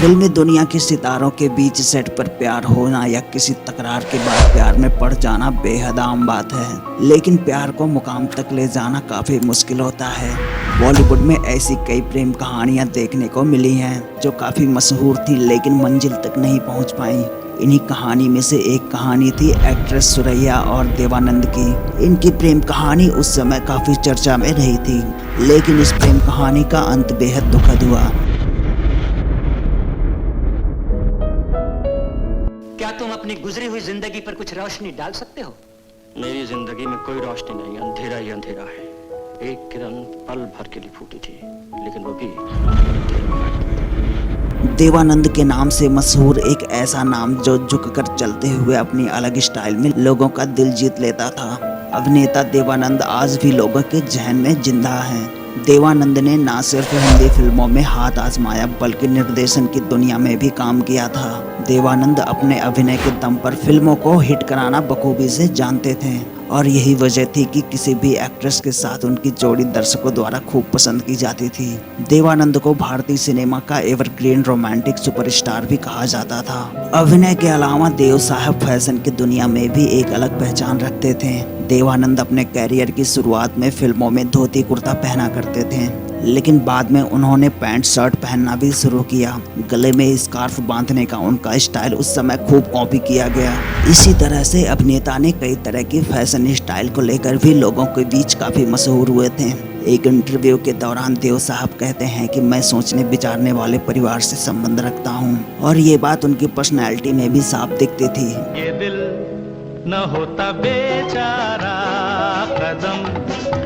फिल्मी दुनिया के सितारों के बीच सेट पर प्यार होना या किसी तकरार के बाद प्यार में पड़ जाना बेहद आम बात है, लेकिन प्यार को मुकाम तक ले जाना काफी मुश्किल होता है। बॉलीवुड में ऐसी कई प्रेम कहानियां देखने को मिली हैं जो काफी मशहूर थी लेकिन मंजिल तक नहीं पहुंच पाई। इन्हीं कहानी में से एक कहानी थी एक्ट्रेस सुरैया और देवानंद की। इनकी प्रेम कहानी उस समय काफी चर्चा में रही थी, लेकिन इस प्रेम कहानी का अंत बेहद दुखद हुआ। क्या तुम अपनी गुजरी हुई जिंदगी पर कुछ रोशनी डाल सकते हो? मेरी जिंदगी में कोई रोशनी नहीं, अंधेरा ही अंधेरा है। एक किरण पल भर के लिए फूटी थी, लेकिन वो भी देवानंद के नाम से मशहूर एक ऐसा नाम जो झुककर चलते हुए अपनी अलग स्टाइल में लोगों का दिल जीत लेता था। अभिनेता देवानंद आज भी लोगों के जहन में जिंदा है। देवानंद ने न सिर्फ हिंदी फिल्मों में हाथ आजमाया बल्कि निर्देशन की दुनिया में भी काम किया था। देवानंद अपने अभिनय के दम पर फिल्मों को हिट कराना बखूबी से जानते थे और यही वजह थी कि किसी भी एक्ट्रेस के साथ उनकी जोड़ी दर्शकों द्वारा खूब पसंद की जाती थी। देवानंद को भारतीय सिनेमा का एवरग्रीन रोमांटिक सुपरस्टार भी कहा जाता था। अभिनय के अलावा देव साहब फैशन की दुनिया में भी एक अलग पहचान रखते थे। देवानंद अपने कैरियर की शुरुआत में फिल्मों में धोती कुर्ता पहना करते थे, लेकिन बाद में उन्होंने पैंट शर्ट पहनना भी शुरू किया। गले में स्कार्फ बांधने का उनका स्टाइल उस समय खूब कॉपी किया गया। इसी तरह से अभिनेता ने कई तरह की फैशन स्टाइल को लेकर भी लोगों के बीच काफी मशहूर हुए थे। एक इंटरव्यू के दौरान देव साहब कहते हैं कि मैं सोचने विचारने वाले परिवार से संबंध रखता हूँ, और ये बात उनकी पर्सनैलिटी में भी साफ दिखती थी। ये दिल न होता बेचारा, कदम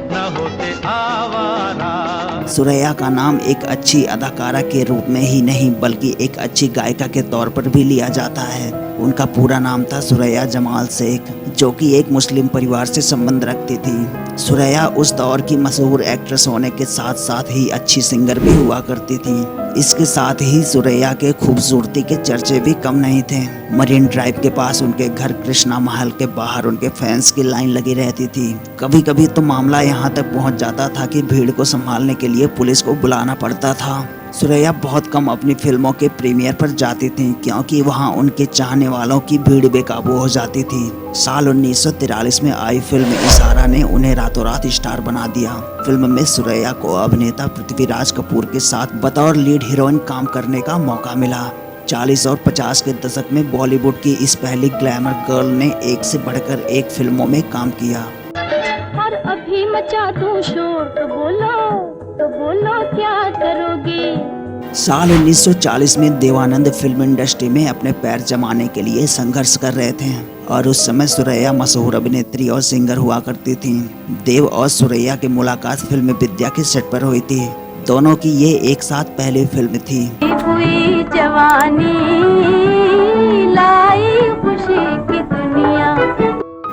न होते आवारा। सुरैया का नाम एक अच्छी अदाकारा के रूप में ही नहीं बल्कि एक अच्छी गायिका के तौर पर भी लिया जाता है। उनका पूरा नाम था सुरैया जमाल शेख, जो कि एक मुस्लिम परिवार से संबंध रखती थी। सुरैया उस दौर की मशहूर एक्ट्रेस होने के साथ साथ ही अच्छी सिंगर भी हुआ करती थी। इसके साथ ही सुरैया के खूबसूरती के चर्चे भी कम नहीं थे। मरीन ड्राइव के पास उनके घर कृष्णा महल के बाहर उनके फैंस की लाइन लगी रहती थी। कभी कभी तो मामला यहाँ तक पहुँच जाता था कि भीड़ को संभालने के लिए पुलिस को बुलाना पड़ता था। सुरैया बहुत कम अपनी फिल्मों के प्रीमियर पर जाती थी क्योंकि वहां उनके चाहने वालों की भीड़ बेकाबू हो जाती थी। साल 1943 में आई फिल्म इशारा ने उन्हें रातों रात स्टार बना दिया। फिल्म में सुरैया को अभिनेता पृथ्वीराज कपूर के साथ बतौर लीड हीरोइन काम करने का मौका मिला। 40 और 50 के दशक में बॉलीवुड की इस पहली ग्लैमर गर्ल ने एक से बढ़कर एक फिल्मों में काम किया। और अभी मचा दूं शोर तो बोलो क्या करोगे। साल 1940 में देवानंद फिल्म इंडस्ट्री में अपने पैर जमाने के लिए संघर्ष कर रहे थे और उस समय सुरैया मशहूर अभिनेत्री और सिंगर हुआ करती थी। देव और सुरैया की मुलाकात फिल्म विद्या के सेट पर हुई थी। दोनों की ये एक साथ पहली फिल्म थी। हुई जवानी लाई खुशी की दुनिया।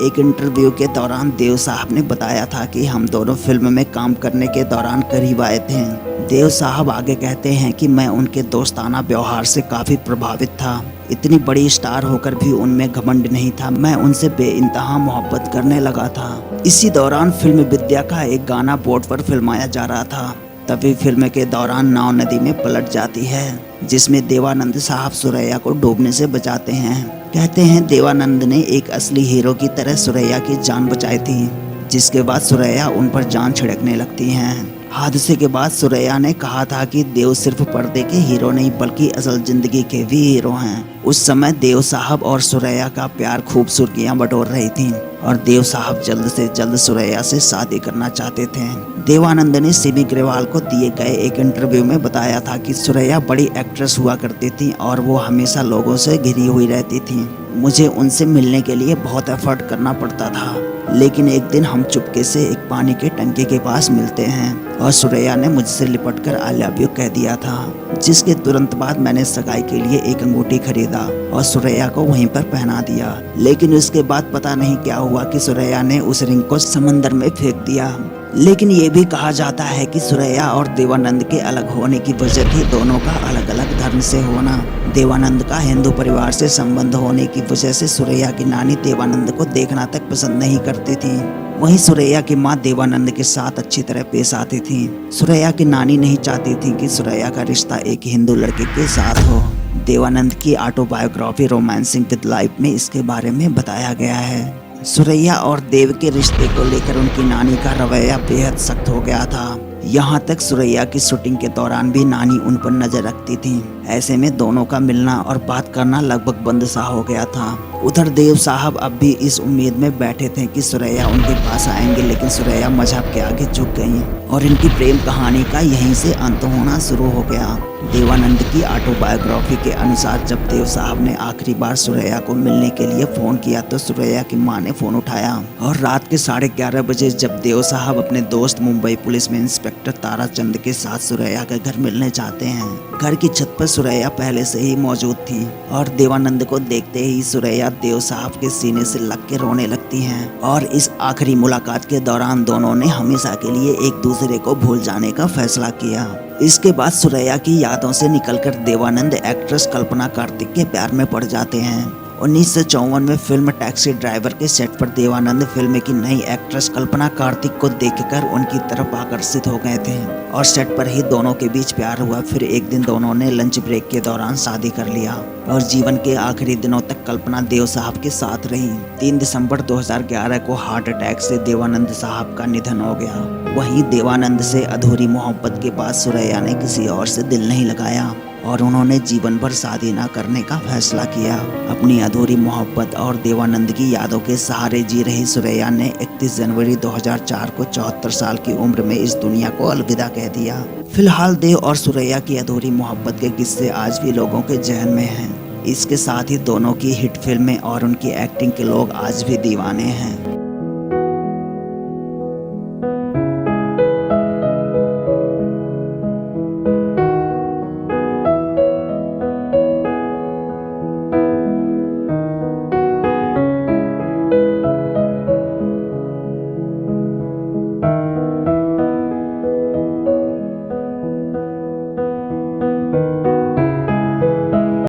एक इंटरव्यू के दौरान देव साहब ने बताया था कि हम दोनों फिल्म में काम करने के दौरान करीब आए थे। देव साहब आगे कहते हैं कि मैं उनके दोस्ताना व्यवहार से काफी प्रभावित था। इतनी बड़ी स्टार होकर भी उनमें घमंड नहीं था। मैं उनसे बेइंतहा मोहब्बत करने लगा था। इसी दौरान फिल्म विद्या का एक गाना बोर्ड पर फिल्माया जा रहा था। तभी फिल्म के दौरान नाव नदी में पलट जाती है, जिसमें देवानंद साहब सुरैया को डूबने से बचाते हैं। कहते हैं देवानंद ने एक असली हीरो की तरह सुरैया की जान बचाई थी, जिसके बाद सुरैया उन पर जान छिड़कने लगती हैं। हादसे के बाद सुरैया ने कहा था कि देव सिर्फ पर्दे के हीरो नहीं बल्कि असल जिंदगी के भी हीरो हैं। उस समय देव साहब और सुरैया का प्यार खूब सुर्खियां बटोर रही थी और देव साहब जल्द से जल्द सुरैया से शादी करना चाहते थे। देवानंद ने सिमी ग्रेवाल को दिए गए एक इंटरव्यू में बताया था कि सुरैया बड़ी एक्ट्रेस हुआ करती थी और वो हमेशा लोगों से घिरी हुई रहती थी। मुझे उनसे मिलने के लिए बहुत एफर्ट करना पड़ता था, लेकिन एक दिन हम चुपके से एक पानी के टंकी के पास मिलते हैं और सुरैया ने मुझसे लिपटकर आई लव यू कह दिया था, जिसके तुरंत बाद मैंने सगाई के लिए एक अंगूठी खरीदा और सुरैया को वहीं पर पहना दिया। लेकिन उसके बाद पता नहीं क्या हुआ कि सुरैया ने उस रिंग को समंदर में फेंक दिया। लेकिन ये भी कहा जाता है कि सुरैया और देवानंद के अलग होने की वजह थी दोनों का अलग अलग धर्म से होना। देवानंद का हिंदू परिवार से संबंध होने की वजह से सुरैया की नानी देवानंद को देखना तक पसंद नहीं करती थी। वहीं सुरैया की मां देवानंद के साथ अच्छी तरह पेश आती थी। सुरैया की नानी नहीं चाहती थी कि सुरैया का रिश्ता एक हिंदू लड़के के साथ हो। देवानंद की ऑटोबायोग्राफी रोमांसिंग विद लाइफ में इसके बारे में बताया गया है। सुरैया और देव के रिश्ते को लेकर उनकी नानी का रवैया बेहद सख्त हो गया था। यहाँ तक सुरैया की शूटिंग के दौरान भी नानी उन पर नजर रखती थी। ऐसे में दोनों का मिलना और बात करना लगभग बंद सा हो गया था। उधर देव साहब अब भी इस उम्मीद में बैठे थे कि सुरैया उनके पास आएंगे, लेकिन सुरैया मजहब के आगे झुक गईं और इनकी प्रेम कहानी का यहीं से अंत होना शुरू हो गया। देवानंद की ऑटोबायोग्राफी के अनुसार जब देव साहब ने आखिरी बार सुरैया को मिलने के लिए फोन किया तो सुरैया की मां ने फोन उठाया और रात के 11:30 बजे जब देव साहब अपने दोस्त मुंबई पुलिस में इंस्पेक्टर ताराचंद के साथ सुरैया के घर मिलने जाते हैं। घर की छत पर सुरैया पहले से ही मौजूद थी और देवानंद को देखते ही सुरैया देव साहब के सीने से लग के रोने लगती हैं और इस आखिरी मुलाकात के दौरान दोनों ने हमेशा के लिए एक दूसरे को भूल जाने का फैसला किया। इसके बाद सुरैया की यादों से निकलकर देवानंद एक्ट्रेस कल्पना कार्तिक के प्यार में पड़ जाते हैं। 1954 में फिल्म टैक्सी ड्राइवर के सेट पर देवानंद फिल्म की नई एक्ट्रेस कल्पना कार्तिक को देखकर उनकी तरफ आकर्षित हो गए थे और सेट पर ही दोनों के बीच प्यार हुआ। फिर एक दिन दोनों ने लंच ब्रेक के दौरान शादी कर लिया और जीवन के आखिरी दिनों तक कल्पना देव साहब के साथ रही। 3 दिसंबर 2011 को हार्ट अटैक से देवानंद साहब का निधन हो गया। वहीं देवानंद से अधूरी मोहब्बत के बाद सुरैया ने किसी और से दिल नहीं लगाया और उन्होंने जीवन भर शादी न करने का फैसला किया। अपनी अधूरी मोहब्बत और देवानंद की यादों के सहारे जी रही सुरैया ने 31 जनवरी 2004 को 74 साल की उम्र में इस दुनिया को अलविदा कह दिया। फिलहाल देव और सुरैया की अधूरी मोहब्बत के किस्से आज भी लोगों के जहन में हैं। इसके साथ ही दोनों की हिट फिल्में और उनकी एक्टिंग के लोग आज भी दीवाने हैं।